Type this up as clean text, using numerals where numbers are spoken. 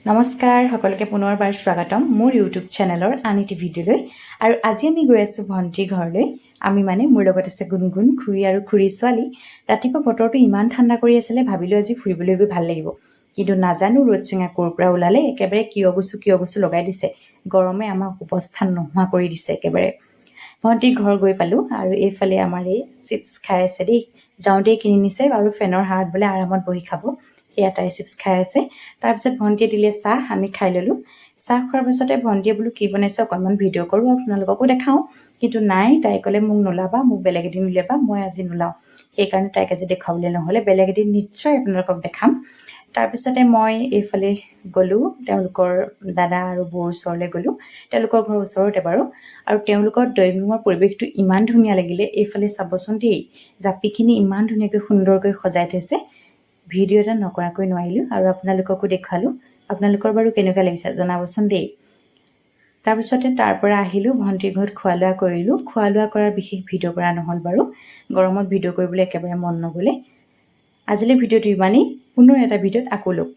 নমস্কাৰ সকলোকে পুনৰবাৰ স্বাগতম মোৰ ইউটিউব চেনেলৰ আন এটি ভিডিঅ'লৈ আৰু আজি আমি গৈ আছোঁ ভণ্টিৰ ঘৰলৈ আমি মানে মোৰ লগত আছে গুণগুণ খুৰী আৰু খুৰী ছোৱালী ৰাতিপুৱা বতৰটো ইমান ঠাণ্ডা কৰি আছিলে ভাবিলোঁ আজি ফুৰিবলৈ গৈ ভাল লাগিব কিন্তু নাজানো ৰ'দ চিঙা ক'ৰ পৰা ওলালে একেবাৰে কিয় গুছু লগাই দিছে গৰমে আমাক উপস্থান নোহোৱা কৰি দিছে একেবাৰে ভণ্টিৰ ঘৰ গৈ পালোঁ আৰু এইফালে আমাৰ এই চিপছ খাই আছে দেই যাওঁতেই কিনি নিছে আৰু ফেনৰ হাৱাত বোলে আৰামত বহি খাব সেয়া তাই চিপছ খাই আছে তাৰপিছত ভণ্টিয়ে দিলে চাহ আমি খাই ল'লোঁ চাহ খোৱাৰ পিছতে ভণ্টিয়ে বোলো কি বনাইছে অকণমান ভিডিঅ' কৰোঁ আপোনালোককো দেখাওঁ কিন্তু নাই তাই ক'লে মোক নোলাবা মোক বেলেগ এদিন উলিয়াবা মই আজি নোলাওঁ সেইকাৰণে তাইক আজি দেখুৱাবলৈ নহ'লে বেলেগ এদিন নিশ্চয় আপোনালোকক দেখাম তাৰপিছতে মই এইফালে গ'লোঁ তেওঁলোকৰ দাদা আৰু বৌৰ ওচৰলৈ গ'লোঁ তেওঁলোকৰ ঘৰৰ ওচৰতে বাৰু আৰু তেওঁলোকৰ ড্ৰয়িং ৰুমৰ পৰিৱেশটো ইমান ধুনীয়া লাগিলে এইফালে চাবচোন দেই জাপিখিনি ইমান ধুনীয়াকৈ সুন্দৰকৈ সজাই থৈছে ভিডিঅ' এটা নকৰাকৈ নোৱাৰিলোঁ আৰু আপোনালোককো দেখুৱালোঁ আপোনালোকৰ বাৰু কেনেকুৱা লাগিছে জনাবচোন দেই তাৰপিছতে তাৰ পৰা আহিলোঁ ভণ্টিৰ ঘৰত খোৱা লোৱা কৰাৰ বিশেষ ভিডিঅ' কৰা নহ'ল বাৰু গৰমত ভিডিঅ' কৰিবলৈ একেবাৰে মন নগ'লে আজিলৈ ভিডিঅ'টো ইমানেই পুনৰ এটা ভিডিঅ'ত আকৌ লগ পাম